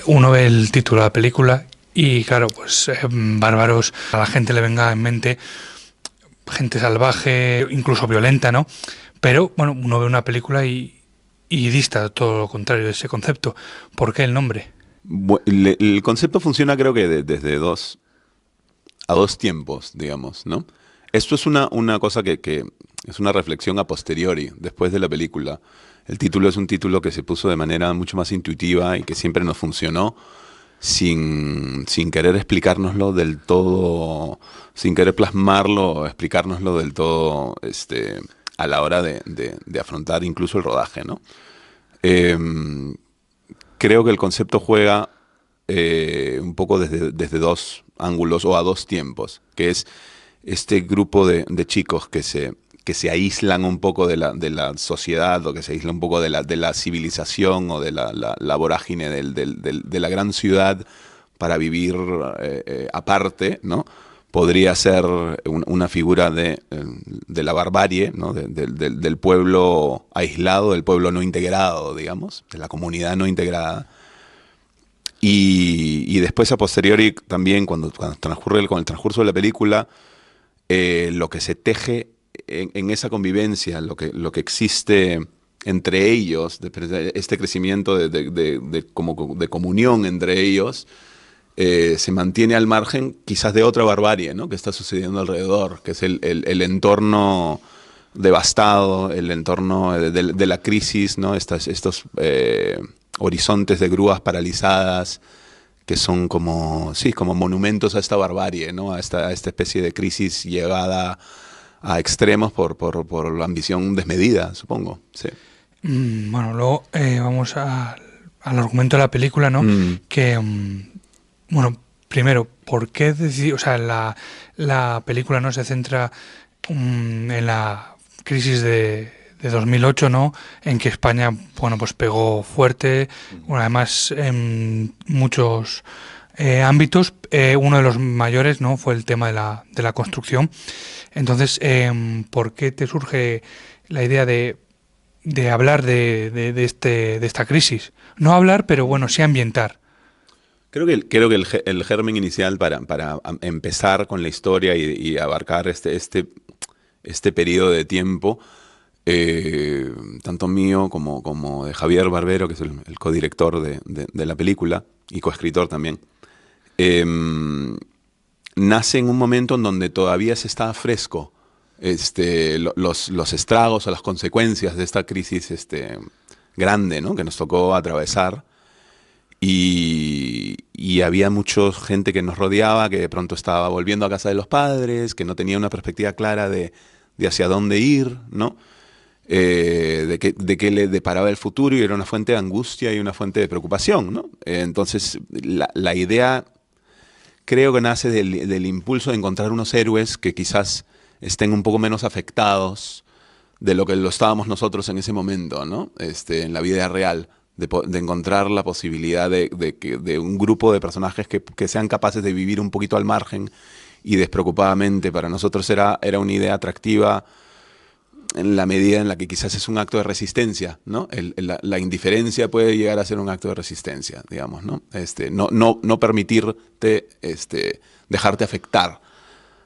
uno ve el título de la película y claro, pues bárbaros, a la gente le venga en mente gente salvaje, incluso violenta, ¿no? Pero bueno, uno ve una película y dista todo lo contrario de ese concepto. ¿Por qué el nombre? El concepto funciona creo que desde a dos tiempos, digamos, ¿no? Esto es una cosa que es una reflexión a posteriori, después de la película. El título es un título que se puso de manera mucho más intuitiva y que siempre nos funcionó sin querer explicárnoslo del todo, sin querer plasmarlo o explicárnoslo del todo a la hora de afrontar incluso el rodaje, ¿no? Eh, Creo que el concepto juega un poco desde dos ángulos o a dos tiempos, que es este grupo de chicos que se aíslan un poco de la sociedad o que se aíslan un poco de la civilización o de la vorágine de la gran ciudad para vivir aparte, ¿no? Podría ser una figura de la barbarie, ¿no? Del pueblo aislado, del pueblo no integrado, digamos, de la comunidad no integrada. Y después a posteriori también, cuando transcurre con el transcurso de la película, lo que se teje en esa convivencia, lo que existe entre ellos, este crecimiento de comunión entre ellos, se mantiene al margen quizás de otra barbarie, ¿no? Que está sucediendo alrededor, que es el entorno devastado, el entorno de la crisis, ¿no? Estos horizontes de grúas paralizadas que son como, sí, como monumentos a esta barbarie, ¿no? A esta especie de crisis llegada a extremos por la ambición desmedida, supongo. Sí. Bueno, luego vamos al argumento de la película, ¿no? Mm. Que, bueno, primero, ¿por qué decidió, o sea, la película no se centra en la crisis de 2008, ¿no? En que España, bueno, pues pegó fuerte, bueno, además en muchos ámbitos, uno de los mayores, ¿no? Fue el tema de la construcción. Entonces, ¿por qué te surge la idea de hablar de esta crisis? No hablar, pero bueno, sí ambientar. Creo que el germen inicial para empezar con la historia y abarcar este periodo de tiempo, tanto mío como de Javier Barbero, que es el codirector de la película y coescritor también, eh, nace en un momento en donde todavía se está fresco los estragos o las consecuencias de esta crisis grande, ¿no? Que nos tocó atravesar. Y había mucha gente que nos rodeaba, que de pronto estaba volviendo a casa de los padres, que no tenía una perspectiva clara de hacia dónde ir, ¿no? De qué le deparaba el futuro, y era una fuente de angustia y una fuente de preocupación, ¿no? Entonces, la idea creo que nace del impulso de encontrar unos héroes que quizás estén un poco menos afectados de lo que lo estábamos nosotros en ese momento, ¿no? En la vida real, de encontrar la posibilidad de un grupo de personajes que sean capaces de vivir un poquito al margen y despreocupadamente. Para nosotros era una idea atractiva en la medida en la que quizás es un acto de resistencia, ¿no? La indiferencia puede llegar a ser un acto de resistencia, digamos, ¿no? No permitirte dejarte afectar,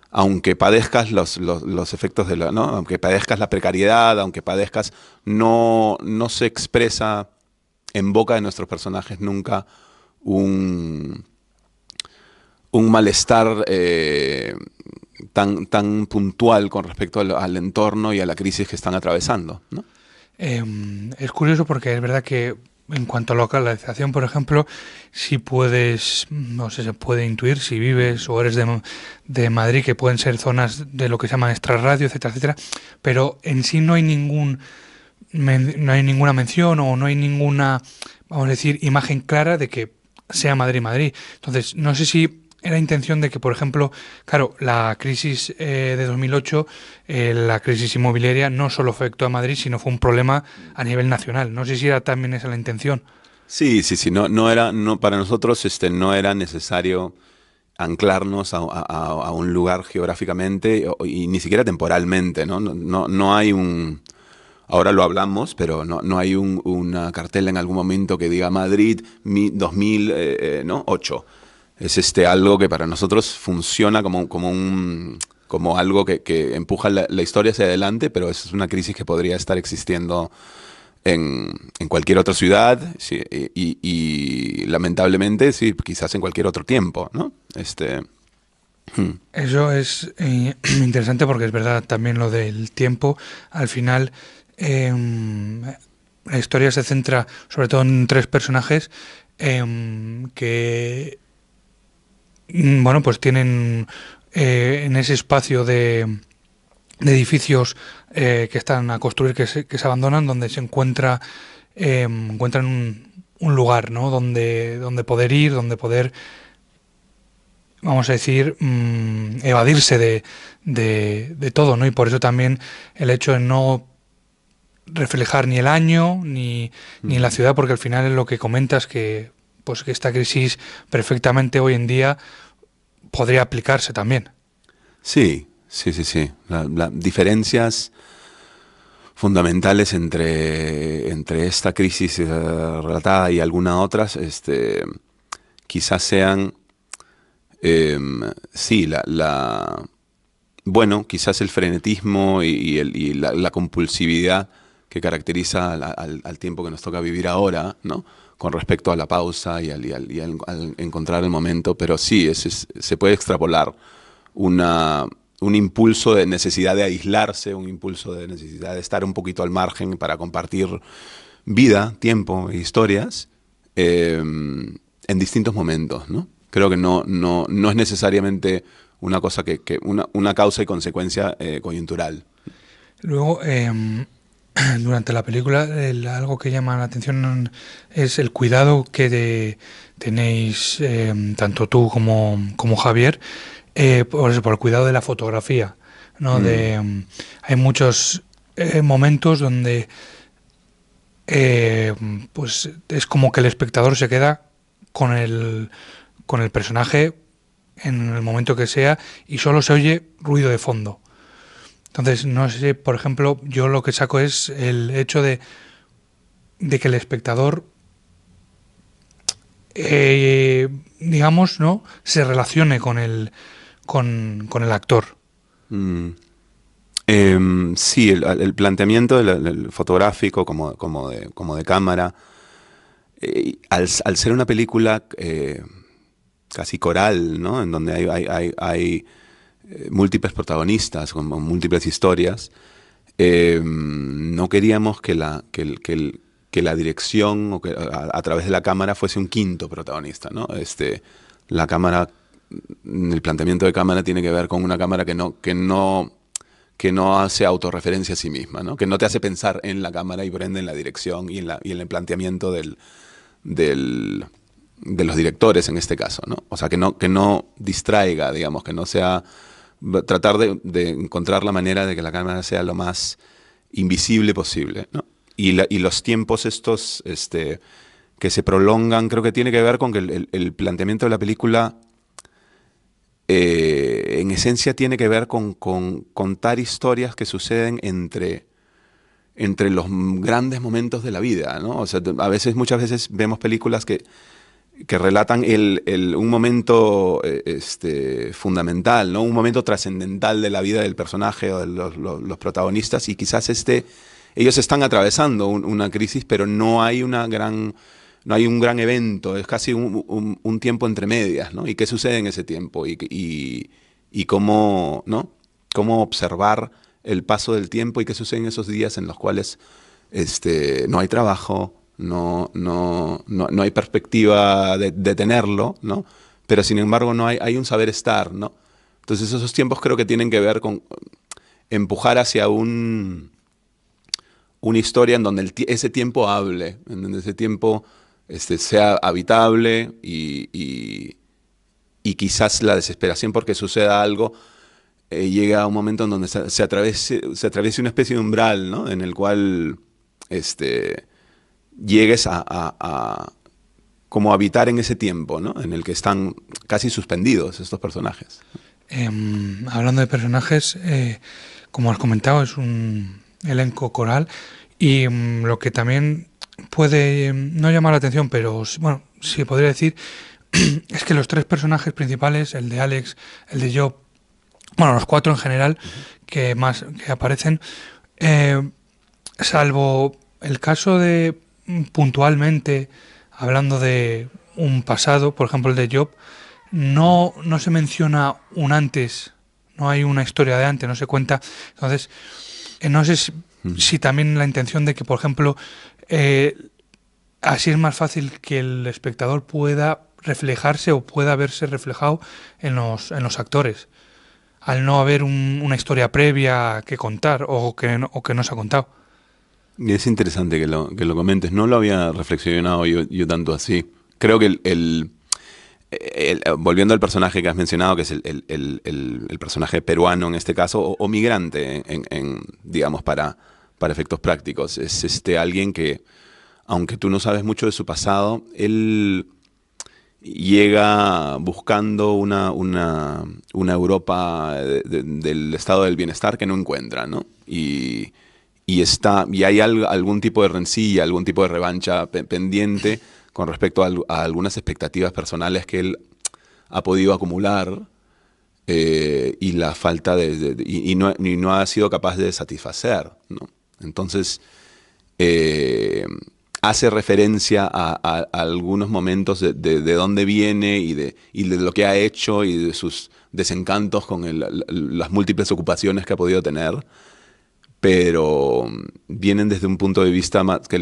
aunque padezcas los efectos ¿no? Aunque padezcas la precariedad, aunque padezcas, no se expresa en boca de nuestros personajes nunca un malestar tan puntual con respecto al entorno y a la crisis que están atravesando, ¿no? Es curioso porque es verdad que en cuanto a localización, por ejemplo, si puedes, no sé, se puede intuir si vives o eres de Madrid, que pueden ser zonas de lo que se llaman extrarradio, etcétera, etcétera, pero en sí no hay no hay ninguna mención o no hay ninguna, vamos a decir, imagen clara de que sea Madrid. Entonces, no sé si era intención de que, por ejemplo, claro, la crisis de 2008, la crisis inmobiliaria, no solo afectó a Madrid, sino fue un problema a nivel nacional. No sé si era también esa la intención. Sí, sí, sí, no, para nosotros no era necesario anclarnos a un lugar geográficamente y ni siquiera temporalmente, ¿no? No hay Ahora lo hablamos, pero no hay una cartela en algún momento que diga Madrid 2008. Es algo que para nosotros funciona como algo que empuja la historia hacia adelante, pero es una crisis que podría estar existiendo en cualquier otra ciudad, sí, y lamentablemente, sí, quizás en cualquier otro tiempo, ¿no? Eso es interesante porque es verdad también lo del tiempo. Al final, la historia se centra sobre todo en tres personajes que, bueno, pues tienen en ese espacio de edificios que están a construir, que se abandonan, donde se encuentran un lugar, ¿no? Donde poder ir, donde poder, vamos a decir, evadirse de todo, ¿no? Y por eso también el hecho de no reflejar ni el año ni la ciudad, porque al final es lo que comentas, que pues que esta crisis perfectamente hoy en día podría aplicarse también. Sí, sí, sí, sí. Las diferencias fundamentales entre esta crisis relatada y algunas otras, quizás sean, sí, bueno, quizás el frenetismo y la compulsividad que caracteriza al tiempo que nos toca vivir ahora, ¿no? Con respecto a la pausa y al encontrar el momento, pero sí, se puede extrapolar una, un impulso de necesidad de aislarse, un impulso de necesidad de estar un poquito al margen para compartir vida, tiempo e historias en distintos momentos, ¿no? Creo que no es necesariamente una cosa una causa y consecuencia coyuntural. Luego, durante la película, algo que llama la atención es el cuidado que tenéis, tanto tú como Javier, por eso, por el cuidado de la fotografía, ¿no? Mm. Hay muchos momentos donde pues es como que el espectador se queda con el personaje en el momento que sea y solo se oye ruido de fondo. Entonces, no sé, por ejemplo, yo lo que saco es el hecho de que el espectador, digamos, ¿no? Se relacione con el actor. Mm. Sí, el planteamiento del fotográfico como de cámara, al ser una película casi coral, ¿no? En donde hay múltiples protagonistas, con múltiples historias, no queríamos que la dirección o a través de la cámara fuese un quinto protagonista, ¿no? La cámara, el planteamiento de cámara tiene que ver con una cámara que no hace autorreferencia a sí misma, ¿no? Que no te hace pensar en la cámara y por ende en la dirección y en el planteamiento del, de los directores en este caso, ¿no? O sea, que no distraiga, digamos, que no sea tratar de encontrar la manera de que la cámara sea lo más invisible posible, ¿no? Y los tiempos estos que se prolongan, creo que tiene que ver con que el planteamiento de la película en esencia tiene que ver con contar historias que suceden entre los grandes momentos de la vida, ¿no? O sea, muchas veces vemos películas que relatan un momento fundamental, ¿no? Un momento trascendental de la vida del personaje o de los protagonistas, y quizás ellos están atravesando una crisis, pero no hay un gran evento, es casi un tiempo entre medias, ¿no? ¿Y qué sucede en ese tiempo? Y cómo, ¿no? Cómo observar el paso del tiempo y qué sucede en esos días en los cuales no hay trabajo, no hay perspectiva de tenerlo, ¿no? Pero sin embargo hay un saber estar, ¿no? Entonces esos tiempos creo que tienen que ver con empujar hacia una historia en donde ese tiempo hable, en donde ese tiempo sea habitable y quizás la desesperación porque suceda algo llega a un momento en donde se atraviese una especie de umbral, ¿no? En el cual llegues a como habitar en ese tiempo, ¿no? En el que están casi suspendidos estos personajes. Hablando de personajes, como has comentado, elenco coral. Y lo que también puede no llamar la atención, pero bueno, sí podría decir, es que los tres personajes principales, el de Alex, el de Job, bueno, los cuatro en general Ujú. que aparecen, eh, salvo el caso de puntualmente hablando de un pasado, por ejemplo el de Job, no se menciona un antes, no hay una historia de antes, no se cuenta. Entonces, no sé Ujú. si también la intención de que, por ejemplo, eh, así es más fácil que el espectador pueda reflejarse o pueda verse reflejado en los actores, al no haber una historia previa que contar o que no se ha contado. Y es interesante que lo comentes. No lo había reflexionado yo tanto así. Creo que volviendo al personaje que has mencionado, que es el personaje peruano en este caso, o migrante, digamos, para efectos prácticos, es alguien que, aunque tú no sabes mucho de su pasado, él llega buscando una Europa del estado del bienestar que no encuentra, ¿no? Y hay algún tipo de rencilla, algún tipo de revancha pendiente con respecto a algunas expectativas personales que él ha podido acumular, y la falta y no ha sido capaz de satisfacer, ¿no? Entonces, eh, hace referencia a algunos momentos de dónde viene y de lo que ha hecho y de sus desencantos con las múltiples ocupaciones que ha podido tener, pero vienen desde un punto de vista que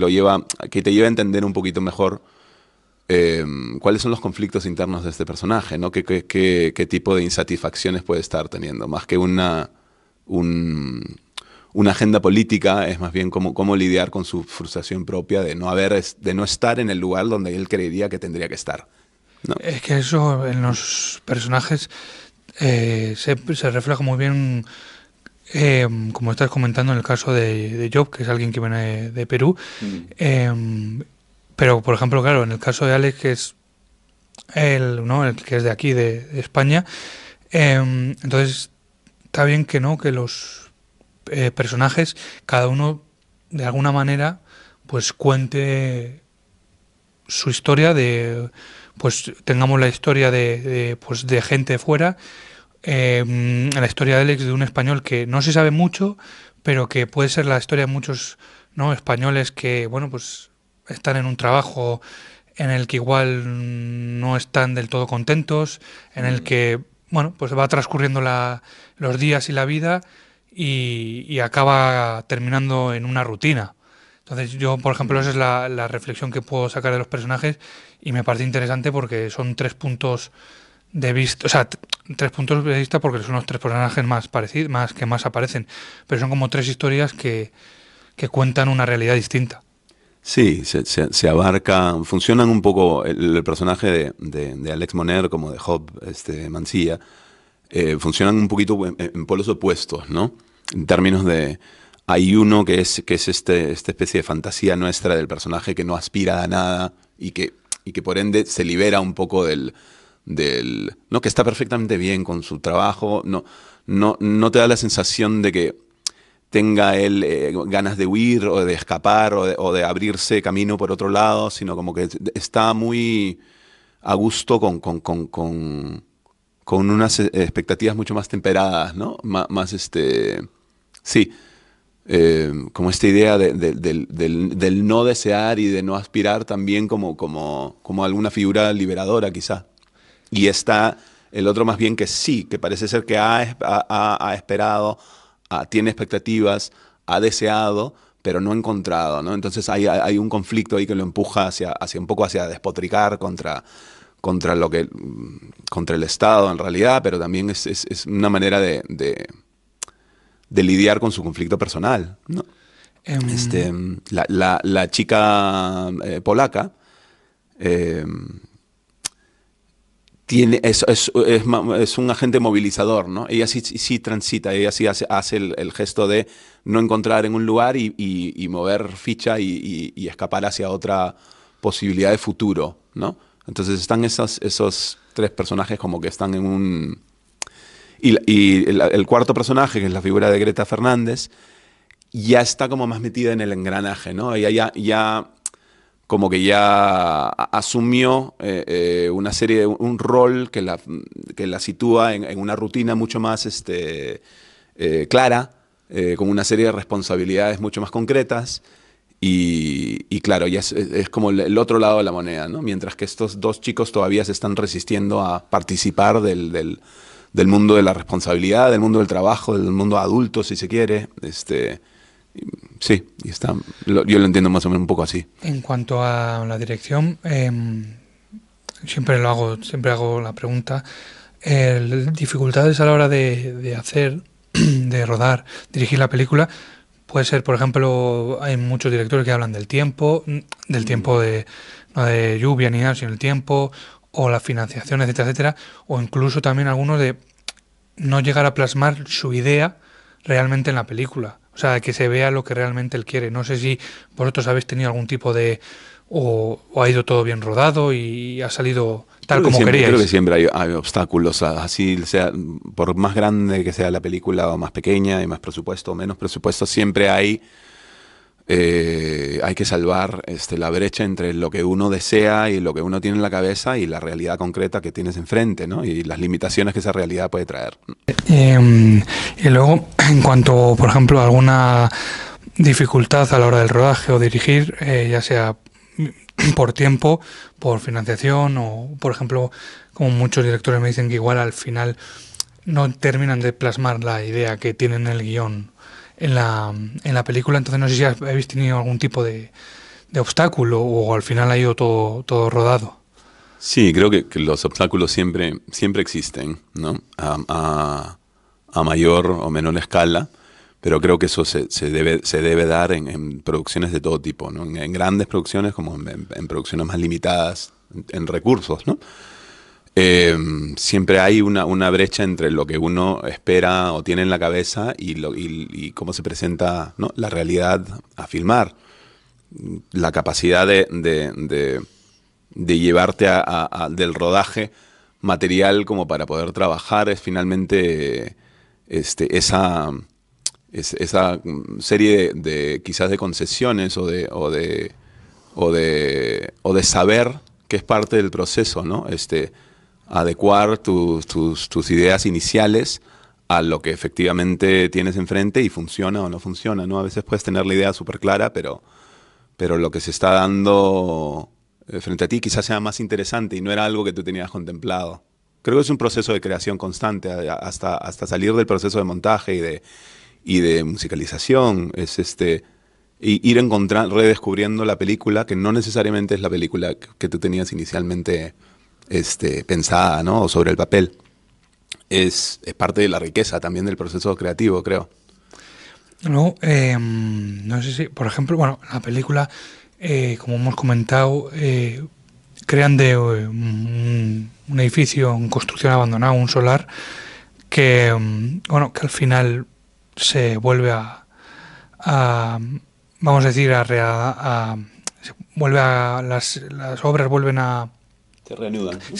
que te lleva a entender un poquito mejor, eh, cuáles son los conflictos internos de este personaje, ¿no? Qué tipo de insatisfacciones puede estar teniendo, más que un- una agenda política, es más bien cómo lidiar con su frustración propia de no estar en el lugar donde él creería que tendría que estar, ¿no? Es que eso en los personajes se refleja muy bien, como estás comentando en el caso de Job, que es alguien que viene de Perú. Mm. Pero, por ejemplo, claro, en el caso de Alex, que es ¿no? El que es de aquí, de España, entonces está bien que no, que los personajes, cada uno de alguna manera, pues cuente su historia pues tengamos la historia pues de gente de fuera, la historia de Alex de un español que no se sabe mucho, pero que puede ser la historia de muchos, ¿no? Españoles que, bueno, pues están en un trabajo en el que igual no están del todo contentos, en el Mm. que, bueno, pues va transcurriendo los días y la vida y acaba terminando en una rutina. Entonces yo, por ejemplo, esa Mm. es la reflexión que puedo sacar de los personajes y me parece interesante porque son tres puntos de vista, o sea, tres puntos de vista porque son los tres personajes más parecidos, más que más aparecen, pero son como tres historias que cuentan una realidad distinta. Sí, se abarca, funcionan un poco el personaje de Alex Moner como de Job Mancilla, funcionan un poquito en polos opuestos, ¿no? En términos de, hay uno que es esta especie de fantasía nuestra del personaje que no aspira a nada y que por ende se libera un poco no, que está perfectamente bien con su trabajo, no te da la sensación de que tenga él ganas de huir o de escapar o de abrirse camino por otro lado, sino como que está muy a gusto con unas expectativas mucho más temperadas, ¿no? Más, sí, como esta idea del no desear y de no aspirar también como alguna figura liberadora quizá. Y está el otro más bien que sí, que parece ser que ha esperado, tiene expectativas, ha deseado, pero no ha encontrado, ¿no? Entonces hay un conflicto ahí que lo empuja hacia un poco hacia despotricar contra contra el Estado en realidad, pero también es una manera de lidiar con su conflicto personal, ¿no? Em, La chica polaca, eh, es un agente movilizador, ¿no? Ella sí transita, ella sí hace el gesto de no encontrar en un lugar y mover ficha y escapar hacia otra posibilidad de futuro, ¿no? Entonces están esos tres personajes como que están en un... Y el cuarto personaje, que es la figura de Greta Fernández, ya está como más metida en el engranaje, ¿no? Ella ya como que ya asumió una serie, un rol que la sitúa en una rutina mucho más clara, con una serie de responsabilidades mucho más concretas. Y claro, ya es como el otro lado de la moneda, ¿no? Mientras que estos dos chicos todavía se están resistiendo a participar del mundo de la responsabilidad, del mundo del trabajo, del mundo adulto, si se quiere. Sí, yo lo entiendo más o menos un poco así. En cuanto a la dirección, siempre hago la pregunta, dificultades a la hora de hacer, de rodar, dirigir la película, puede ser, por ejemplo, hay muchos directores que hablan del tiempo no de lluvia ni nada, sino el tiempo, o la financiación, etcétera, etcétera, o incluso también algunos de no llegar a plasmar su idea realmente en la película. O sea, que se vea lo que realmente él quiere. No sé si vosotros habéis tenido algún tipo de... o ha ido todo bien rodado y ha salido tal como queríais. Creo que siempre hay obstáculos, así sea, por más grande que sea la película o más pequeña y más presupuesto o menos presupuesto, siempre hay que salvar la brecha entre lo que uno desea y lo que uno tiene en la cabeza y la realidad concreta que tienes enfrente, ¿no? Y las limitaciones que esa realidad puede traer. Y luego, en cuanto, por ejemplo, a alguna dificultad a la hora del rodaje o dirigir, ya sea por tiempo, por financiación o, por ejemplo, como muchos directores me dicen que igual al final no terminan de plasmar la idea que tienen en el guión en la película, entonces no sé si habéis tenido algún tipo de obstáculo o al final ha ido todo rodado. Sí, creo que los obstáculos siempre existen, ¿no? A mayor o menor escala, pero creo que eso se debe dar en producciones de todo tipo, ¿no? En grandes producciones como en producciones más limitadas en recursos, ¿no? Siempre hay una brecha entre lo que uno espera o tiene en la cabeza y cómo se presenta, ¿no? La realidad a filmar. La capacidad de llevarte del rodaje material como para poder trabajar es finalmente esa serie quizás de concesiones o de saber que es parte del proceso, ¿no? Adecuar tus ideas iniciales a lo que efectivamente tienes enfrente y funciona o no funciona, ¿no? A veces puedes tener la idea súper clara, pero lo que se está dando frente a ti quizás sea más interesante y no era algo que tú tenías contemplado. Creo que es un proceso de creación constante, hasta salir del proceso de montaje y de musicalización. Es ir redescubriendo la película, que no necesariamente es la película que tú tenías inicialmente pensada, ¿no? O sobre el papel. Es parte de la riqueza también del proceso creativo, creo. Luego, no sé si, por ejemplo, bueno, la película, como hemos comentado, crean de un edificio en construcción abandonado, un solar, que al final se vuelve vamos a decir, las obras vuelven a se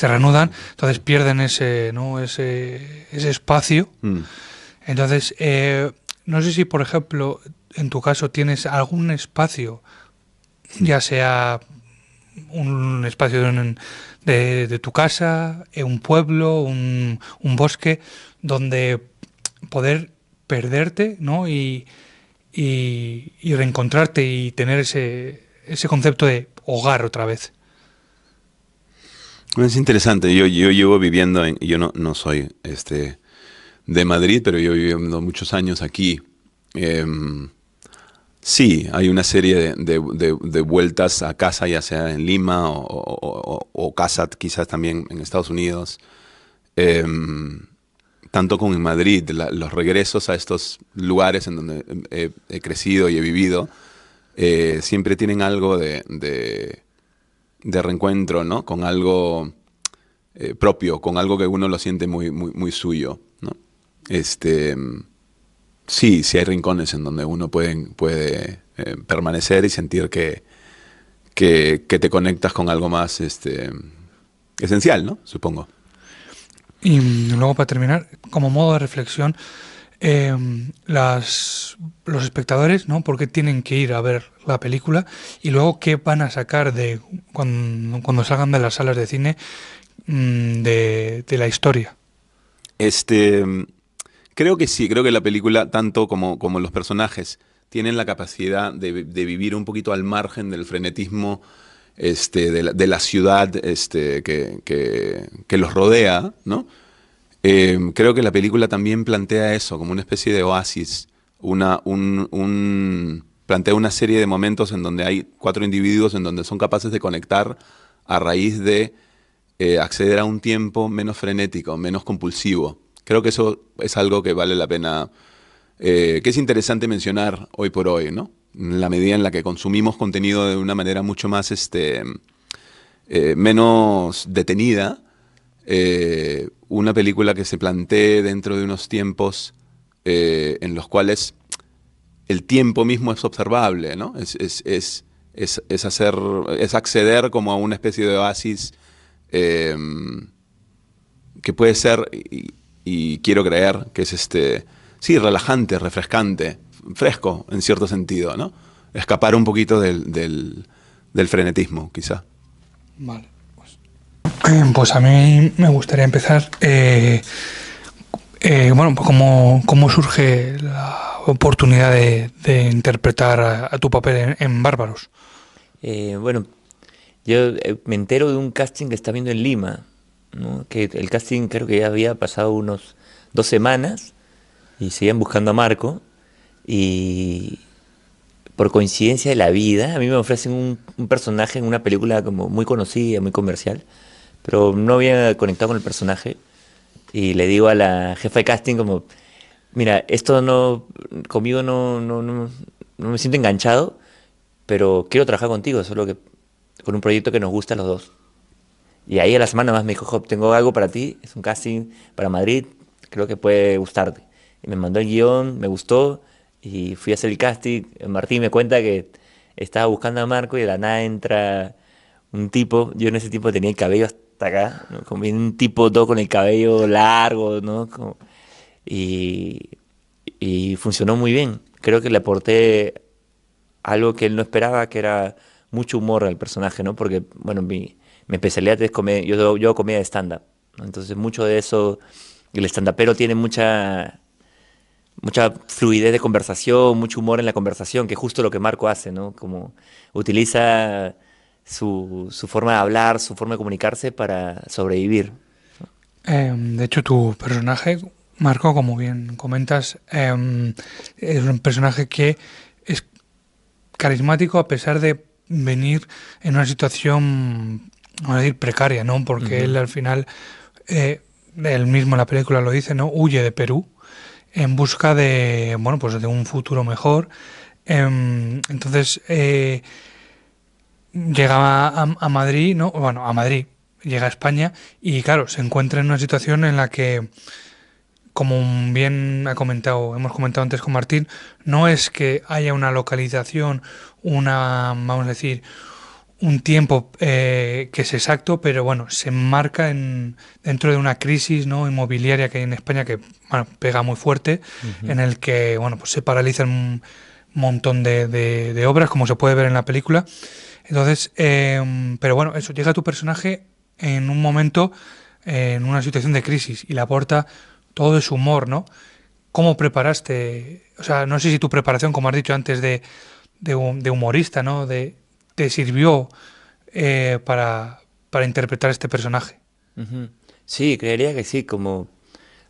reanudan, entonces pierden ese espacio. Entonces, no sé si, por ejemplo, en tu caso tienes algún espacio, ya sea un espacio de tu casa, un pueblo, un bosque, donde poder perderte, ¿no? Y reencontrarte y tener ese concepto de hogar otra vez. Es interesante. Yo llevo viviendo yo no soy de Madrid, pero yo viviendo muchos años aquí. Sí, hay una serie de vueltas a casa, ya sea en Lima o casa quizás también en Estados Unidos. Tanto como en Madrid, los regresos a estos lugares en donde he crecido y he vivido, siempre tienen algo de reencuentro, ¿no? Con algo propio, con algo que uno lo siente muy, muy, muy suyo, ¿no? Sí hay rincones en donde uno puede permanecer y sentir que te conectas con algo más esencial, ¿no? Supongo. Y luego, para terminar, como modo de reflexión, los espectadores, ¿no? ¿Por qué tienen que ir a ver la película? Y luego, ¿qué van a sacar de cuando salgan de las salas de cine de la historia? Este, creo que sí, creo que la película, tanto como los personajes, tienen la capacidad de vivir un poquito al margen del frenetismo de la ciudad que los rodea, ¿no? Creo que la película también plantea eso, como una especie de oasis, plantea una serie de momentos en donde hay cuatro individuos en donde son capaces de conectar a raíz de acceder a un tiempo menos frenético, menos compulsivo. Creo que eso es algo que vale la pena, que es interesante mencionar hoy por hoy, ¿no? En la medida en la que consumimos contenido de una manera mucho más, menos detenida, una película que se plantee dentro de unos tiempos en los cuales el tiempo mismo es observable, ¿no? Es acceder como a una especie de oasis eh, que puede ser, y quiero creer, que es sí, relajante, refrescante, fresco en cierto sentido, ¿no? Escapar un poquito del frenetismo, quizá. Vale. Pues a mí me gustaría empezar, bueno, pues cómo surge la oportunidad de interpretar a tu papel en Bárbaros. Bueno, yo me entero de un casting que está viendo en Lima, ¿no? Que el casting creo que ya había pasado unos 2 semanas y seguían buscando a Marco y por coincidencia de la vida a mí me ofrecen un personaje en una película como muy conocida, muy comercial, pero no había conectado con el personaje y le digo a la jefa de casting como, mira, esto no, conmigo no me siento enganchado, pero quiero trabajar contigo, solo que con un proyecto que nos gusta a los dos. Y ahí a la semana más me dijo, Job, tengo algo para ti, es un casting para Madrid, creo que puede gustarte. Y me mandó el guión, me gustó, y fui a hacer el casting. Martín me cuenta que estaba buscando a Marco y de la nada entra un tipo, yo en ese tiempo tenía el cabello hasta acá, ¿no? Como un tipo todo con el cabello largo, ¿no? Y, y funcionó muy bien. Creo que le aporté algo que él no esperaba, que era mucho humor al personaje, ¿no? Porque, bueno, mi especialidad es comedia, yo hago comedia de stand-up, ¿no? Entonces mucho de eso, el stand-upero tiene mucha fluidez de conversación, mucho humor en la conversación, que es justo lo que Marco hace, ¿no? Como utiliza su forma de hablar, su forma de comunicarse para sobrevivir. De hecho, tu personaje, Marco, como bien comentas, es un personaje que es carismático a pesar de venir en una situación, vamos a decir, precaria, ¿no? Porque él Ujú. al final, él mismo en la película lo dice, ¿no? Huye de Perú en busca de, bueno, pues de un futuro mejor. Entonces, llega a Madrid, ¿no? Bueno, a Madrid, llega a España y claro, se encuentra en una situación en la que, como bien hemos comentado antes con Martín, no es que haya una localización, vamos a decir, un tiempo que es exacto, pero bueno, se enmarca dentro de una crisis, ¿no? Inmobiliaria que hay en España que, bueno, pega muy fuerte, Ujú. en el que, bueno, pues se paralizan un montón de obras, como se puede ver en la película. Entonces, pero bueno, eso, llega tu personaje en un momento, en una situación de crisis, y le aporta todo ese humor, ¿no? ¿Cómo preparaste? O sea, no sé si tu preparación, como has dicho antes, de humorista, ¿no? Te sirvió para interpretar este personaje. Ujú. Sí, creería que sí, como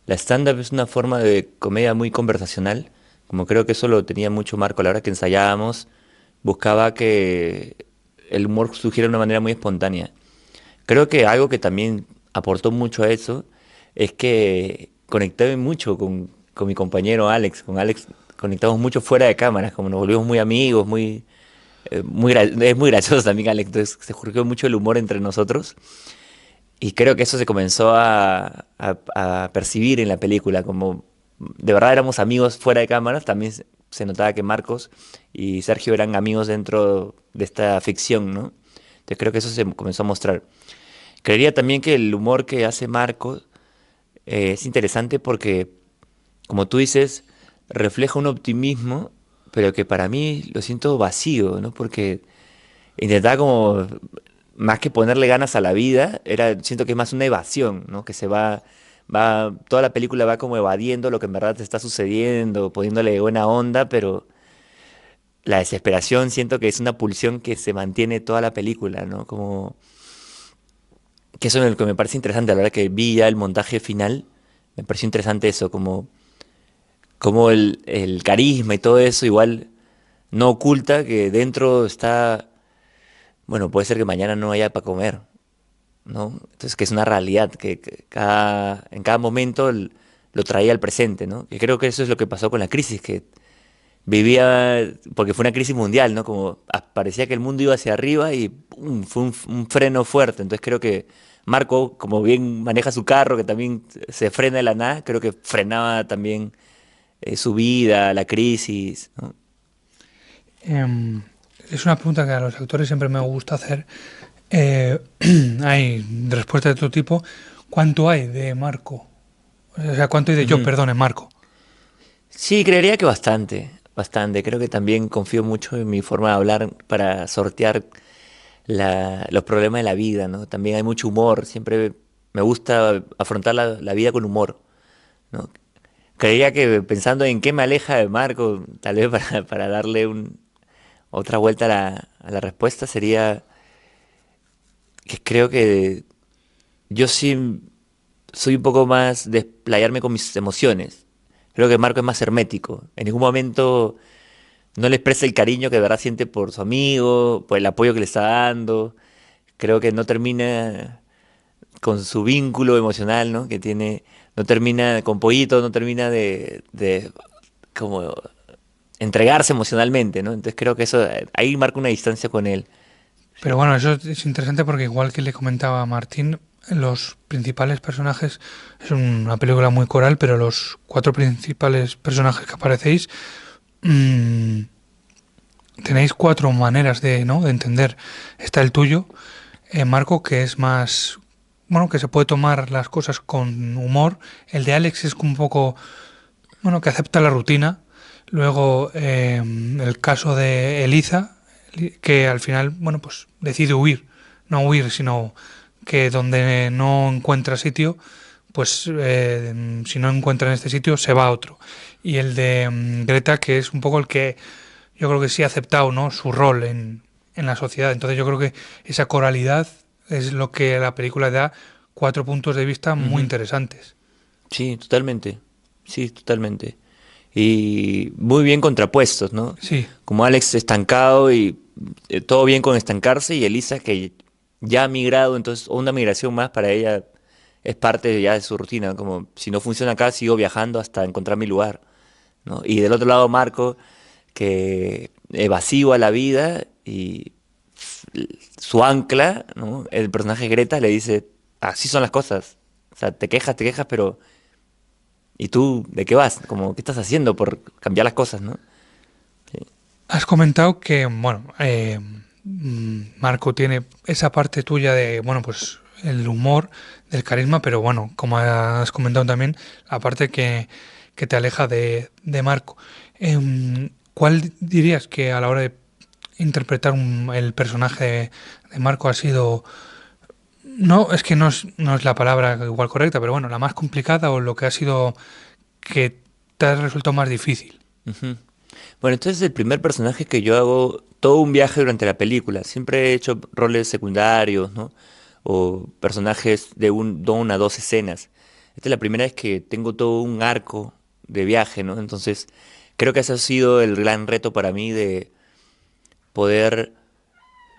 la stand-up es una forma de comedia muy conversacional, como creo que eso lo tenía mucho Marco a la hora que ensayábamos, buscaba que el humor surgiera de una manera muy espontánea. Creo que algo que también aportó mucho a eso es que conecté mucho con mi compañero Alex. Con Alex conectamos mucho fuera de cámaras, como nos volvimos muy amigos, es muy gracioso también Alex, entonces se surgió mucho el humor entre nosotros. Y creo que eso se comenzó a percibir en la película, como de verdad éramos amigos fuera de cámaras, también se notaba que Marcos y Sergio eran amigos dentro de esta ficción, ¿no? Entonces creo que eso se comenzó a mostrar. Creería también que el humor que hace Marcos es interesante porque como tú dices, refleja un optimismo, pero que para mí lo siento vacío, ¿no? Porque intentaba como, más que ponerle ganas a la vida, siento que es más una evasión, ¿no? Que toda la película va como evadiendo lo que en verdad te está sucediendo, poniéndole buena onda, pero la desesperación siento que es una pulsión que se mantiene toda la película, ¿no? Como que eso es lo que me parece interesante a la hora que vi ya el montaje final, me pareció interesante eso, como el carisma y todo eso igual no oculta que dentro está, bueno, puede ser que mañana no haya para comer, ¿no? Entonces que es una realidad, que en cada momento lo traía al presente, ¿no? Que creo que eso es lo que pasó con la crisis, que vivía, porque fue una crisis mundial, ¿no? Como parecía que el mundo iba hacia arriba y ¡pum! Fue un freno fuerte. Entonces creo que Marco, como bien maneja su carro, que también se frena de la nada, creo que frenaba también su vida, la crisis, ¿no? Em, es una pregunta que a los actores siempre me gusta hacer. Hay respuestas de todo tipo. ¿Cuánto hay de Marco? O sea, ¿cuánto hay de yo, Ujú. perdón, en Marco? Sí, creería que bastante, bastante. Creo que también confío mucho en mi forma de hablar para sortear los problemas de la vida, ¿no? También hay mucho humor, siempre me gusta afrontar la vida con humor, ¿no? Creería que pensando en qué me aleja de Marco, tal vez para darle otra vuelta a la respuesta, sería que creo que yo sí soy un poco más de explayarme con mis emociones. Creo que Marco es más hermético. En ningún momento no le expresa el cariño que de verdad siente por su amigo, por el apoyo que le está dando. Creo que no termina con su vínculo emocional, ¿no? Que tiene, no termina con Pollito, no termina de como entregarse emocionalmente, ¿no? Entonces creo que eso, ahí marca una distancia con él. Pero Sí. bueno, eso es interesante porque igual que le comentaba a Martín, los principales personajes, es una película muy coral, pero los cuatro principales personajes que aparecéis, mm, tenéis cuatro maneras de, ¿no?, de entender. Está el tuyo, Marco, que es más, bueno, que se puede tomar las cosas con humor. El de Alex es como un poco, bueno, que acepta la rutina. Luego, el caso de Eliza, que al final, bueno, pues decide huir. No huir, sino que donde no encuentra sitio, pues si no encuentra en este sitio, se va a otro. Y el de Greta, que es un poco el que yo creo que sí ha aceptado, ¿no?, su rol en la sociedad. Entonces yo creo que esa coralidad es lo que la película da cuatro puntos de vista muy Ujú. interesantes. Sí, totalmente. Sí, totalmente. Y muy bien contrapuestos, ¿no? Sí, Como Alex estancado y todo bien con estancarse y Elisa que ya ha migrado, entonces una migración más para ella es parte ya de su rutina, como si no funciona acá sigo viajando hasta encontrar mi lugar, ¿no? Y del otro lado Marco que evasivo a la vida y su ancla, ¿no? El personaje Greta le dice, así son las cosas, o sea, te quejas, pero ¿y tú de qué vas? Como, ¿qué estás haciendo por cambiar las cosas, no? Sí. has comentado que, bueno, Marco tiene esa parte tuya de, bueno, pues el humor, del carisma, pero bueno, como has comentado también, la parte que te aleja de Marco. ¿Cuál dirías que a la hora de interpretar el personaje de Marco ha sido, no, es que no es la palabra igual correcta, pero bueno, la más complicada o lo que ha sido que te ha resultado más difícil? Ujú. Bueno, entonces el primer personaje que yo hago todo un viaje durante la película. Siempre he hecho roles secundarios, ¿no? O personajes de una, dos escenas. Esta es la primera vez que tengo todo un arco de viaje, ¿no? Entonces, creo que ese ha sido el gran reto para mí de poder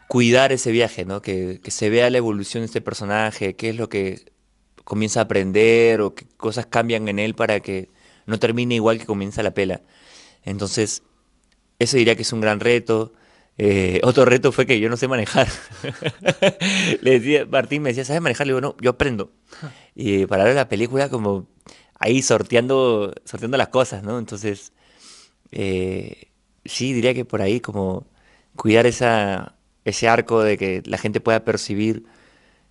cuidar ese viaje, ¿no? Que se vea la evolución de este personaje, qué es lo que comienza a aprender o qué cosas cambian en él para que no termine igual que comienza la pela. Entonces, eso diría que es un gran reto. Otro reto fue que yo no sé manejar. Le decía, Martín me decía, ¿sabes manejar? Le digo, no, yo aprendo. Y para ver la película como ahí sorteando las cosas, ¿no? Entonces, eh, sí, diría que por ahí como cuidar ese arco de que la gente pueda percibir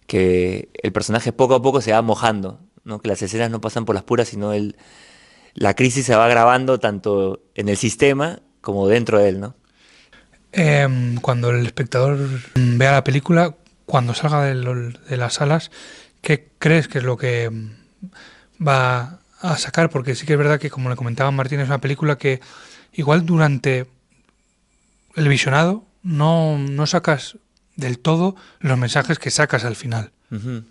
que el personaje poco a poco se va mojando, ¿no? Que las escenas no pasan por las puras, sino él la crisis se va agravando tanto en el sistema como dentro de él, ¿no? Cuando el espectador vea la película, cuando salga de las salas, ¿qué crees que es lo que va a sacar? Porque sí que es verdad que, como le comentaba Martín, es una película que igual durante el visionado no sacas del todo los mensajes que sacas al final. Ujú.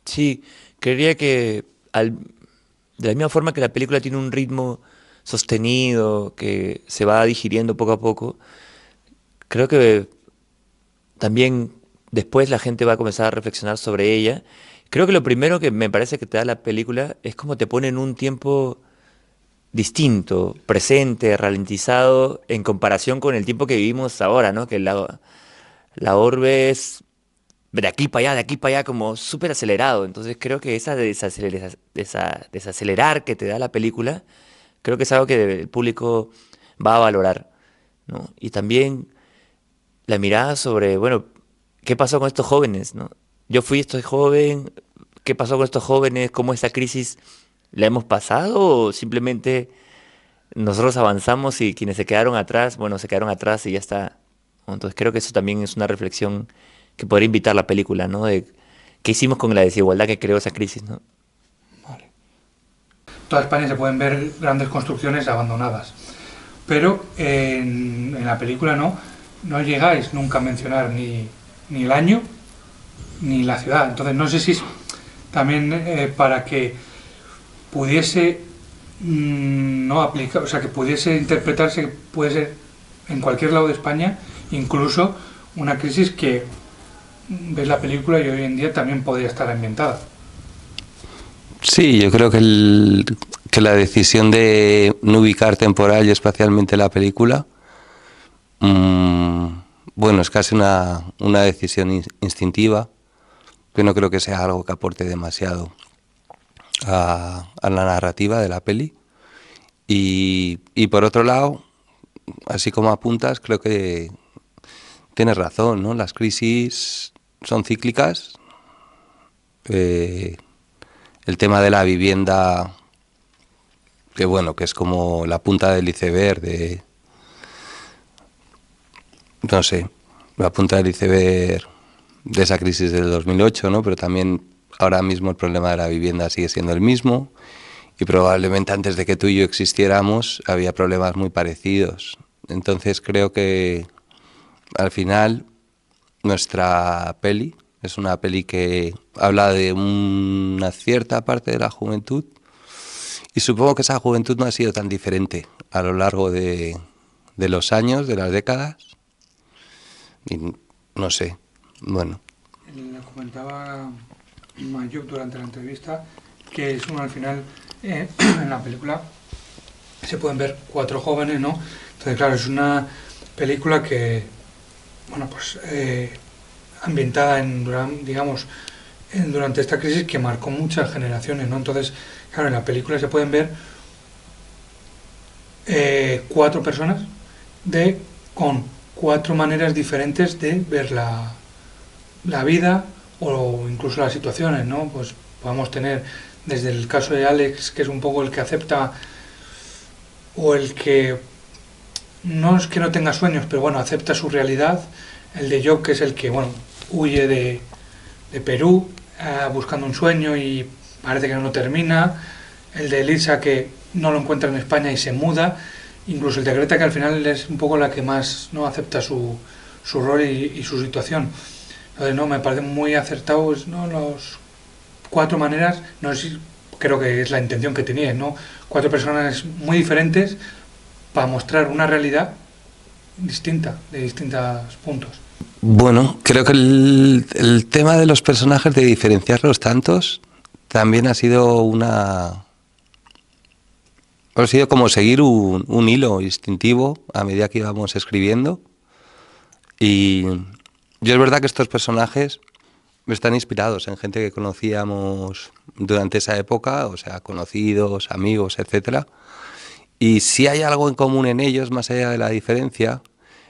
Sí, creería que de la misma forma que la película tiene un ritmo sostenido, que se va digiriendo poco a poco, creo que también después la gente va a comenzar a reflexionar sobre ella. Creo que lo primero que me parece que te da la película es como te pone en un tiempo distinto, presente, ralentizado, en comparación con el tiempo que vivimos ahora, ¿no? Que la orbe es de aquí para allá, como súper acelerado. Entonces creo que desacelerar que te da la película, creo que es algo que el público va a valorar, ¿no? Y también la mirada sobre, bueno, ¿qué pasó con estos jóvenes, no? Estoy joven, ¿qué pasó con estos jóvenes? ¿Cómo esta crisis la hemos pasado o simplemente nosotros avanzamos y quienes se quedaron atrás, bueno, se quedaron atrás y ya está, ¿no? Entonces creo que eso también es una reflexión que podría invitar la película, ¿no? De qué hicimos con la desigualdad que creó esa crisis, ¿no? Vale. Toda España se pueden ver grandes construcciones abandonadas, pero en la película no llegáis nunca a mencionar ni el año ni la ciudad. Entonces no sé si es también para que pudiese no aplicar, o sea, que pudiese interpretarse que puede ser en cualquier lado de España, incluso una crisis que ves la película y hoy en día también podría estar ambientada. Sí, yo creo que, que la decisión de no ubicar temporal y espacialmente la película, bueno, es casi una decisión instintiva, que no creo que sea algo que aporte demasiado a la narrativa de la peli. Y por otro lado, así como apuntas, creo que tienes razón, ¿no? Las crisis son cíclicas. El tema de la vivienda, que bueno, que es como la punta del iceberg no sé, la punta del iceberg de esa crisis del 2008, ¿no? Pero también ahora mismo el problema de la vivienda sigue siendo el mismo y probablemente antes de que tú y yo existiéramos había problemas muy parecidos. Entonces creo que al final nuestra peli es una peli que habla de una cierta parte de la juventud y supongo que esa juventud no ha sido tan diferente a lo largo de los años, de las décadas. Y no sé, bueno. Le comentaba Mayup durante la entrevista que es uno al final en la película se pueden ver 4 jóvenes, ¿no? Entonces claro, es una película que bueno pues ambientada durante esta crisis que marcó muchas generaciones, ¿no? Entonces claro, en la película se pueden ver 4 personas con 4 maneras diferentes de ver la vida o incluso las situaciones, ¿no? Pues podemos tener desde el caso de Alex, que es un poco el que acepta o el que no es que no tenga sueños, pero bueno, acepta su realidad, el de Job, que es el que, bueno, huye de Perú buscando un sueño y parece que no lo termina, el de Elisa, que no lo encuentra en España y se muda, incluso el de Greta, que al final es un poco la que más no acepta su rol y su situación. Entonces, no, me parece muy acertado, ¿no? Los 4 maneras, no sé si creo que es la intención que tenía, ¿no? 4 personas muy diferentes para mostrar una realidad distinta, de distintos puntos. Bueno, creo que el tema de los personajes, de diferenciarlos tantos, también ha sido ha sido como seguir un hilo instintivo a medida que íbamos escribiendo. Y yo es verdad que estos personajes están inspirados en gente que conocíamos durante esa época, o sea, conocidos, amigos, etcétera. Y si hay algo en común en ellos, más allá de la diferencia,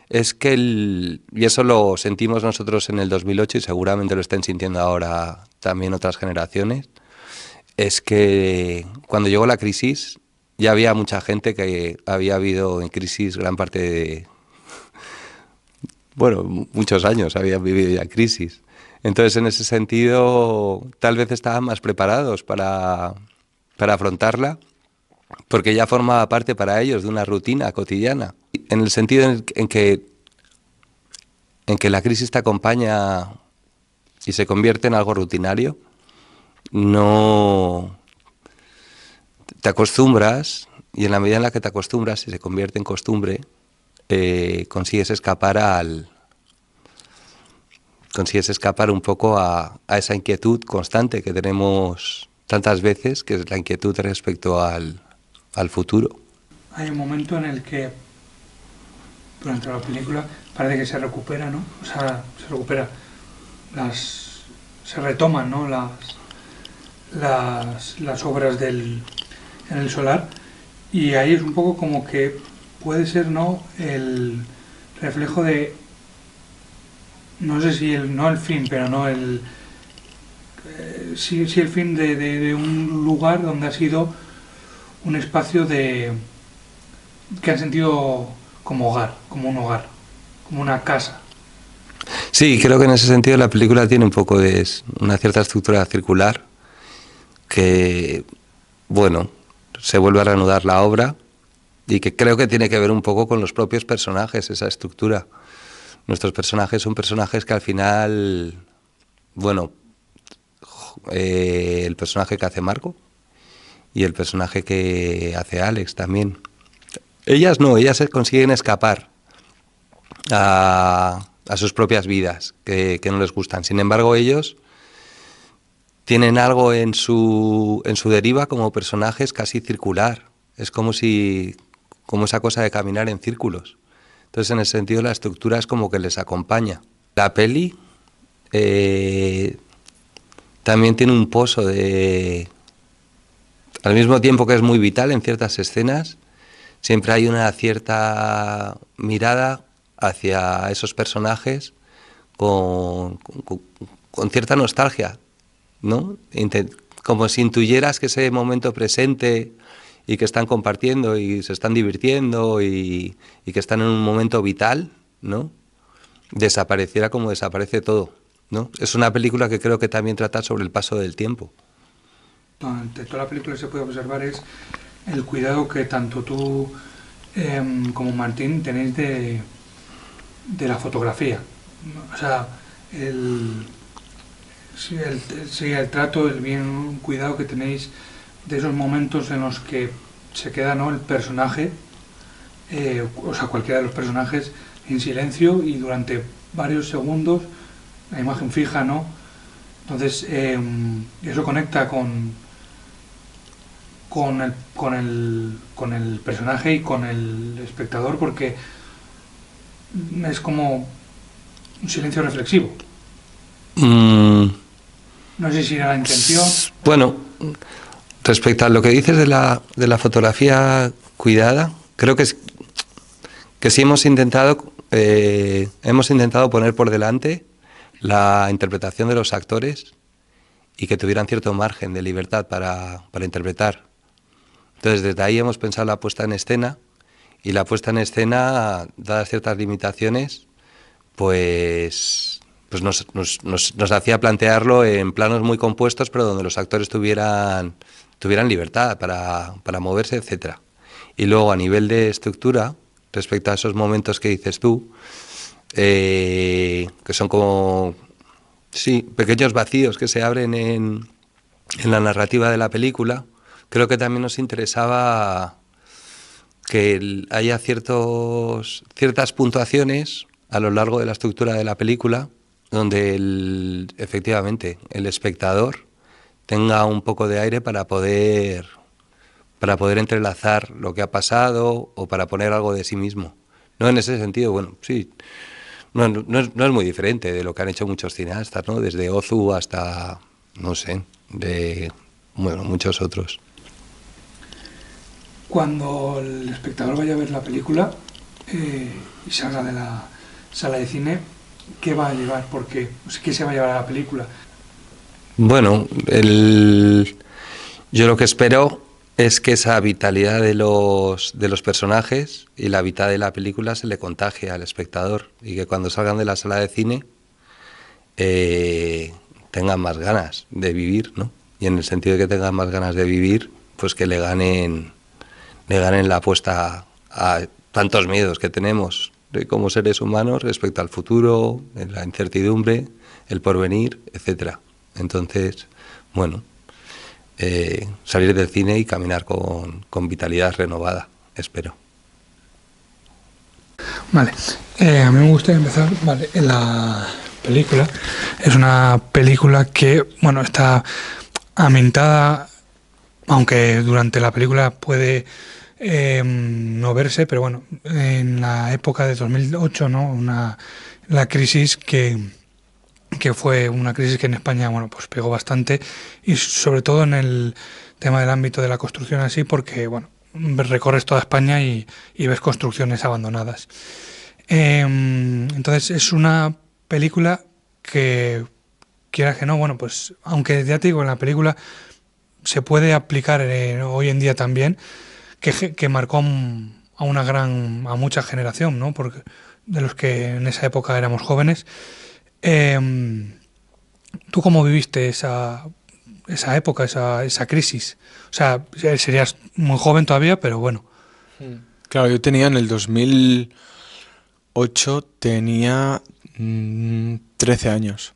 es que y eso lo sentimos nosotros en el 2008 y seguramente lo estén sintiendo ahora también otras generaciones, es que cuando llegó la crisis, ya había mucha gente que había habido en crisis gran parte de, bueno, muchos años habían vivido ya crisis. Entonces, en ese sentido, tal vez estaban más preparados para afrontarla, porque ya formaba parte para ellos de una rutina cotidiana. En el sentido en que la crisis te acompaña y se convierte en algo rutinario, no te acostumbras, y en la medida en la que te acostumbras y se convierte en costumbre, consigues escapar un poco a esa inquietud constante que tenemos tantas veces, que es la inquietud respecto al futuro. Hay un momento en el que durante la película parece que se recupera, ¿no? O sea, se recupera se retoman, ¿no? las obras en el solar, y ahí es un poco como que puede ser, ¿no?, el reflejo de, no sé si no el fin, pero no sí el fin de un lugar donde ha sido un espacio que han sentido como hogar, como un hogar, como una casa. Sí, creo que en ese sentido la película tiene un poco de una cierta estructura circular que, bueno, se vuelve a reanudar la obra y que creo que tiene que ver un poco con los propios personajes, esa estructura. Nuestros personajes son personajes que al final, bueno, el personaje que hace Marco y el personaje que hace Alex también. Ellas se consiguen escapar a sus propias vidas que no les gustan. Sin embargo, ellos tienen algo en su deriva como personajes casi circular. Es como esa cosa de caminar en círculos. Entonces, en ese sentido, la estructura es como que les acompaña. La peli también tiene un pozo al mismo tiempo que es muy vital en ciertas escenas, siempre hay una cierta mirada hacia esos personajes con cierta nostalgia, ¿no? Como si intuyeras que ese momento presente y que están compartiendo y se están divirtiendo y que están en un momento vital, ¿no?, desapareciera como desaparece todo, ¿no? Es una película que creo que también trata sobre el paso del tiempo. Durante toda la película se puede observar es el cuidado que tanto tú como Martín tenéis de la fotografía. O sea, el trato, el bien cuidado que tenéis de esos momentos en los que se queda, ¿no?, el personaje, o sea, cualquiera de los personajes en silencio y durante varios segundos la imagen fija, ¿no? Entonces eso conecta con el personaje y con el espectador, porque es como un silencio reflexivo. No sé si era la intención. Bueno, respecto a lo que dices de la fotografía cuidada, creo que sí hemos intentado poner por delante la interpretación de los actores y que tuvieran cierto margen de libertad para interpretar. Entonces, desde ahí hemos pensado la puesta en escena, y la puesta en escena, dadas ciertas limitaciones, pues nos hacía plantearlo en planos muy compuestos, pero donde los actores tuvieran libertad para moverse, etcétera. Y luego, a nivel de estructura, respecto a esos momentos que dices tú, que son como, sí, pequeños vacíos que se abren en la narrativa de la película, creo que también nos interesaba que haya ciertas puntuaciones a lo largo de la estructura de la película donde efectivamente el espectador tenga un poco de aire para poder entrelazar lo que ha pasado o para poner algo de sí mismo. No, en ese sentido, bueno, sí, no es muy diferente de lo que han hecho muchos cineastas, ¿no? Desde Ozu hasta, no sé, muchos otros. Cuando el espectador vaya a ver la película y salga de la sala de cine, ¿qué va a llevar? Porque, ¿qué se va a llevar a la película? Bueno, yo lo que espero es que esa vitalidad de los personajes y la vitalidad de la película se le contagia al espectador y que cuando salgan de la sala de cine tengan más ganas de vivir, ¿no? Y en el sentido de que tengan más ganas de vivir, pues que le ganen la apuesta a tantos miedos que tenemos como seres humanos respecto al futuro, la incertidumbre, el porvenir, etcétera. Entonces, bueno, salir del cine y caminar con vitalidad renovada, espero. Vale, a mí me gustaría empezar, vale, la película es una película que, bueno, está ambientada, aunque durante la película puede no verse, pero bueno, en la época de 2008, ¿no? La crisis que fue una crisis que en España, bueno, pues pegó bastante, y sobre todo en el tema del ámbito de la construcción así, porque, bueno, recorres toda España y ves construcciones abandonadas. Entonces es una película que, quieras que no, bueno, pues aunque ya te digo, en la película se puede aplicar hoy en día también, que marcó a mucha generación, ¿no? Porque de los que en esa época éramos jóvenes. ¿Tú cómo viviste esa época, esa crisis? O sea, serías muy joven todavía, pero bueno. Claro, yo tenía en el 2008, tenía 13 años.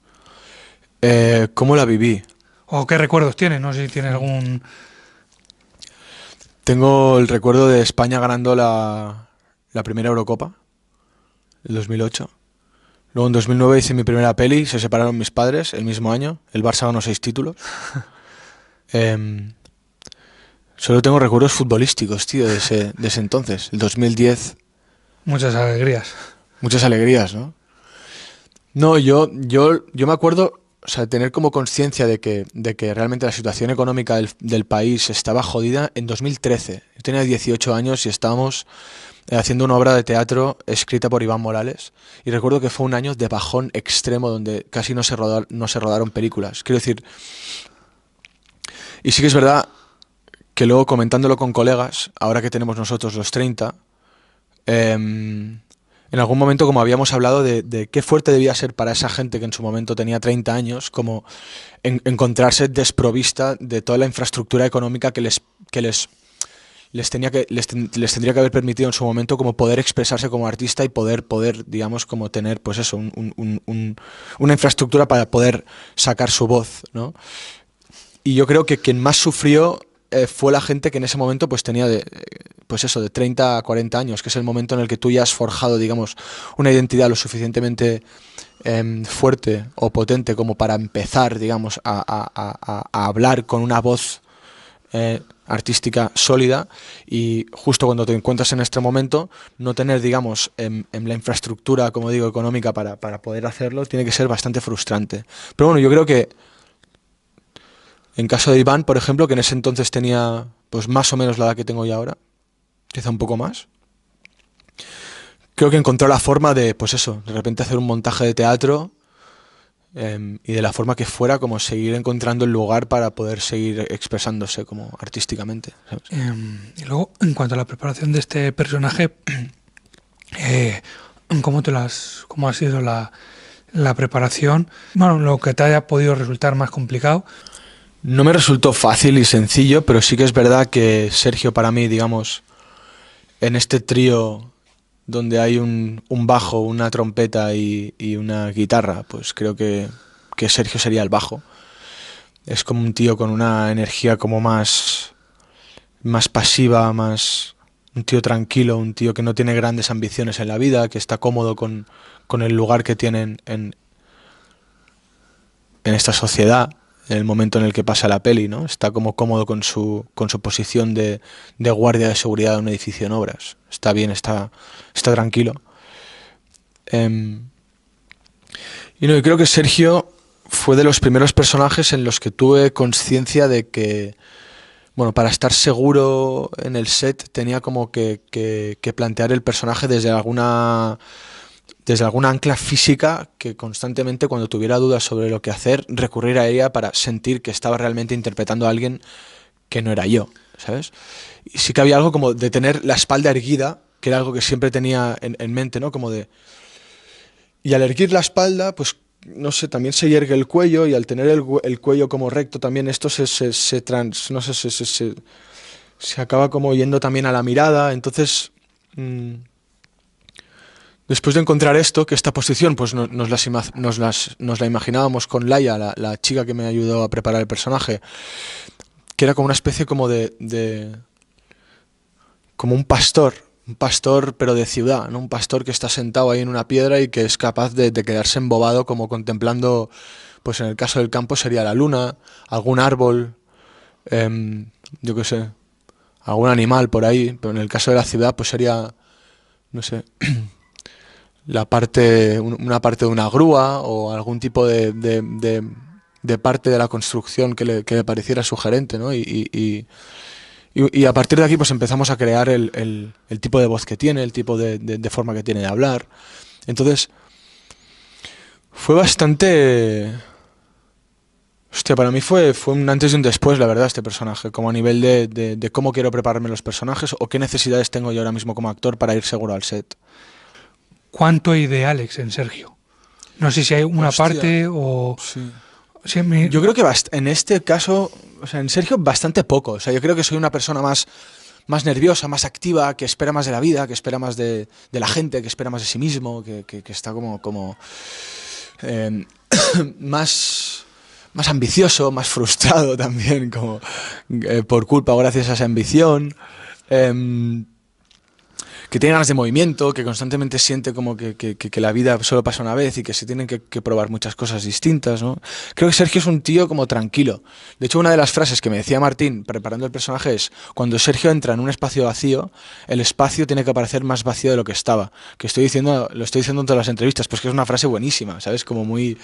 ¿Cómo la viví? ¿O qué recuerdos tienes? No sé si tienes algún... Tengo el recuerdo de España ganando la primera Eurocopa, el 2008. Luego en 2009 hice mi primera peli, se separaron mis padres el mismo año. El Barça ganó 6 títulos. Solo tengo recuerdos futbolísticos, tío, de ese entonces, el 2010. Muchas alegrías. Muchas alegrías, ¿no? No, yo me acuerdo, o sea, tener como conciencia de que realmente la situación económica del país estaba jodida en 2013. Yo tenía 18 años y estábamos haciendo una obra de teatro escrita por Iván Morales. Y recuerdo que fue un año de bajón extremo donde casi no se rodaron películas. Quiero decir, y sí que es verdad que luego comentándolo con colegas, ahora que tenemos nosotros los 30, en algún momento como habíamos hablado de qué fuerte debía ser para esa gente que en su momento tenía 30 años, como encontrarse desprovista de toda la infraestructura económica que les tendría que haber permitido en su momento como poder expresarse como artista y poder digamos, como tener, pues eso, una infraestructura para poder sacar su voz, ¿no? Y yo creo que quien más sufrió fue la gente que en ese momento pues tenía de 30 a 40 años, que es el momento en el que tú ya has forjado, digamos, una identidad lo suficientemente fuerte o potente como para empezar, digamos, a hablar con una voz artística sólida, y justo cuando te encuentras en este momento, no tener, digamos, en la infraestructura, como digo, económica para poder hacerlo, tiene que ser bastante frustrante. Pero bueno, yo creo que en caso de Iván, por ejemplo, que en ese entonces tenía pues más o menos la edad que tengo yo ahora, quizá un poco más, creo que encontró la forma de, pues eso, de repente hacer un montaje de teatro y de la forma que fuera, como seguir encontrando el lugar para poder seguir expresándose como artísticamente, ¿sabes? Y luego, en cuanto a la preparación de este personaje, ¿cómo ha sido la preparación? Bueno, lo que te haya podido resultar más complicado. No me resultó fácil y sencillo, pero sí que es verdad que Sergio para mí, digamos, en este trío donde hay un bajo, una trompeta y una guitarra, pues creo que Sergio sería el bajo. Es como un tío con una energía como más pasiva, un tío tranquilo, un tío que no tiene grandes ambiciones en la vida, que está cómodo con el lugar que tiene en esta sociedad. En el momento en el que pasa la peli, ¿no? Está como cómodo con su posición de guardia de seguridad de un edificio en obras. Está bien, está tranquilo. Y no, yo creo que Sergio fue de los primeros personajes en los que tuve conciencia de que, bueno, para estar seguro en el set tenía como que plantear el personaje desde alguna ancla física, que constantemente cuando tuviera dudas sobre lo que hacer, recurrir a ella para sentir que estaba realmente interpretando a alguien que no era yo. ¿sabes? Y sí que había algo como de tener la espalda erguida, que era algo que siempre tenía en mente, ¿no? Como de... Y al erguir la espalda, pues, no sé, también se yergue el cuello, y al tener el cuello como recto también esto no sé, se acaba como yendo también a la mirada. Entonces, después de encontrar esto, que esta posición, pues nos la imaginábamos con Laia, la chica que me ayudó a preparar el personaje, que era como una especie como como un pastor pero de ciudad, ¿no? Un pastor que está sentado ahí en una piedra y que es capaz de quedarse embobado como contemplando, pues en el caso del campo sería la luna, algún árbol, yo qué sé, algún animal por ahí, pero en el caso de la ciudad pues sería, no sé, una parte de una grúa o algún tipo de parte de la construcción que le pareciera sugerente, ¿no? Y a partir de aquí pues empezamos a crear el tipo de voz que tiene, el tipo de forma que tiene de hablar. Entonces, fue bastante... Hostia, para mí fue un antes y un después, la verdad, este personaje, como a nivel de cómo quiero prepararme los personajes o qué necesidades tengo yo ahora mismo como actor para ir seguro al set. ¿Cuánto hay de Alex en Sergio? No sé si hay una Hostia, parte o... sí. Sí, Yo creo que en este caso, o sea, en Sergio bastante poco. O sea, yo creo que soy una persona más nerviosa, más activa, que espera más de la vida, que espera más de la gente, que espera más de sí mismo, que está como eh, más ambicioso, más frustrado también, como por culpa o gracias a esa ambición. Que tiene ganas de movimiento, que constantemente siente como que la vida solo pasa una vez y que se tienen que probar muchas cosas distintas, ¿no? Creo que Sergio es un tío como tranquilo. De hecho, una de las frases que me decía Martín preparando el personaje es: cuando Sergio entra en un espacio vacío, el espacio tiene que parecer más vacío de lo que estaba. Lo estoy diciendo en todas las entrevistas, pues que es una frase buenísima, ¿sabes? Como muy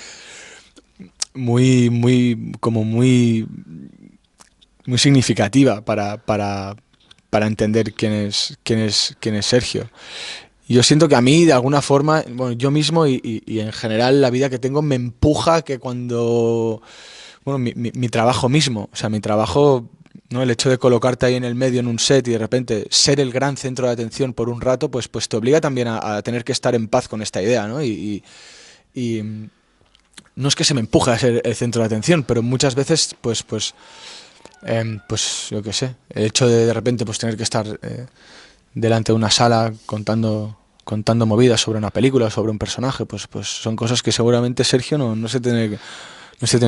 significativa para entender quién es Sergio. Yo siento que a mí, de alguna forma, bueno, yo mismo y en general la vida que tengo me empuja que cuando... Bueno, mi trabajo mismo, o sea, mi trabajo, ¿no? El hecho de colocarte ahí en el medio en un set y de repente ser el gran centro de atención por un rato, pues te obliga también a tener que estar en paz con esta idea, ¿no? Y no es que se me empuje a ser el centro de atención, pero muchas veces, pues yo qué sé, el hecho de repente pues tener que estar delante de una sala contando movidas sobre una película o sobre un personaje, pues son cosas que seguramente Sergio no se tiene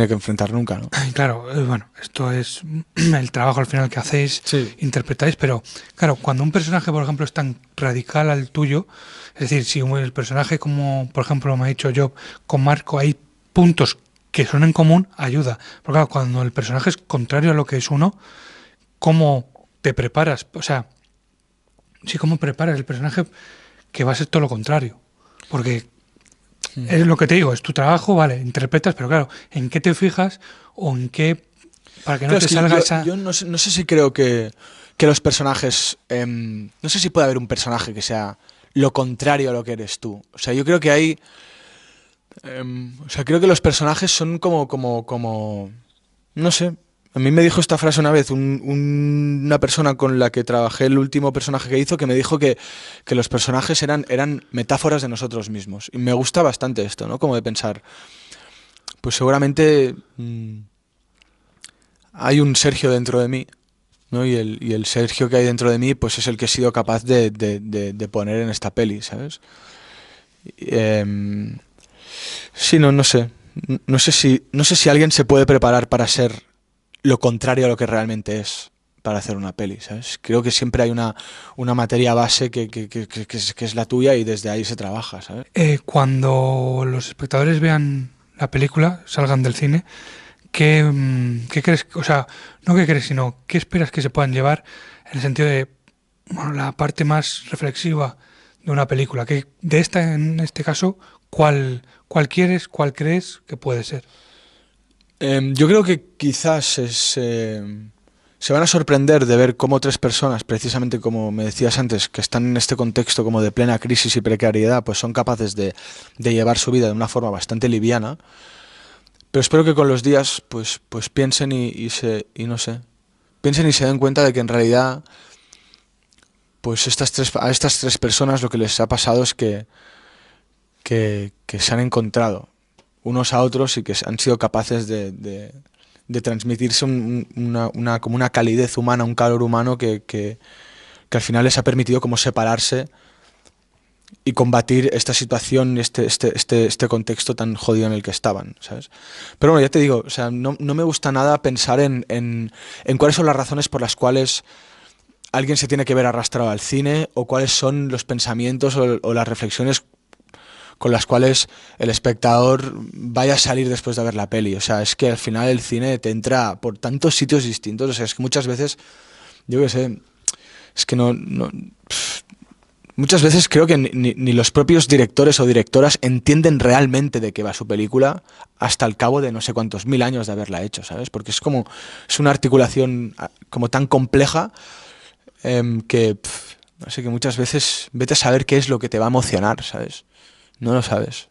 que enfrentar nunca, ¿no? Claro, bueno, esto es el trabajo al final que hacéis, Sí. interpretáis, pero claro, cuando un personaje, por ejemplo, es tan radical al tuyo, es decir, si el personaje, como por ejemplo me ha dicho Job, con Marco, hay puntos que son en común, ayuda. Porque claro, cuando el personaje es contrario a lo que es uno, ¿cómo te preparas? O sea, sí, ¿cómo preparas el personaje que va a ser todo lo contrario? Porque es lo que te digo, es tu trabajo, vale, interpretas, pero claro, ¿en qué te fijas o en qué... para que no Claro, te es que salga esa... yo no sé si creo que los personajes... no sé si puede haber un personaje que sea lo contrario a lo que eres tú. O sea, yo creo que hay... o sea, creo que los personajes son como... No sé. A mí me dijo esta frase una vez una persona con la que trabajé, el último personaje que hizo, que me dijo que los personajes eran metáforas de nosotros mismos. Y me gusta bastante esto, ¿no? Como de pensar, pues seguramente hay un Sergio dentro de mí, ¿no? Y el Sergio que hay dentro de mí, pues es el que he sido capaz de poner en esta peli, ¿sabes? Sí, no sé. No sé si alguien se puede preparar para ser lo contrario a lo que realmente es para hacer una peli, ¿sabes? Creo que siempre hay una materia base que es la tuya y desde ahí se trabaja, ¿sabes? Cuando los espectadores vean la película, salgan del cine, ¿qué crees? O sea, no qué crees, sino qué esperas que se puedan llevar en el sentido de, bueno, la parte más reflexiva de una película. Que de esta, en este caso, ¿cuál cuál crees que puede ser? Yo creo que quizás se van a sorprender de ver cómo tres personas, precisamente como me decías antes, que están en este contexto como de plena crisis y precariedad, pues son capaces de llevar su vida de una forma bastante liviana. Pero espero que con los días pues piensen y no sé, piensen y se den cuenta de que en realidad, pues a estas tres personas lo que les ha pasado es que se han encontrado unos a otros y que han sido capaces de transmitirse como una calidez humana, un calor humano que al final les ha permitido como separarse y combatir esta situación, este contexto tan jodido en el que estaban, ¿sabes? Pero bueno, ya te digo, o sea, no me gusta nada pensar en cuáles son las razones por las cuales alguien se tiene que ver arrastrado al cine, o cuáles son los pensamientos o las reflexiones con las cuales el espectador vaya a salir después de ver la peli. O sea, es que al final el cine te entra por tantos sitios distintos. O sea, es que muchas veces, yo qué sé, es que muchas veces creo que ni los propios directores o directoras entienden realmente de qué va su película hasta el cabo de no sé cuántos mil años de haberla hecho, ¿sabes? Porque es una articulación como tan compleja que, no sé, que muchas veces vete a saber qué es lo que te va a emocionar, ¿sabes? No lo sabes.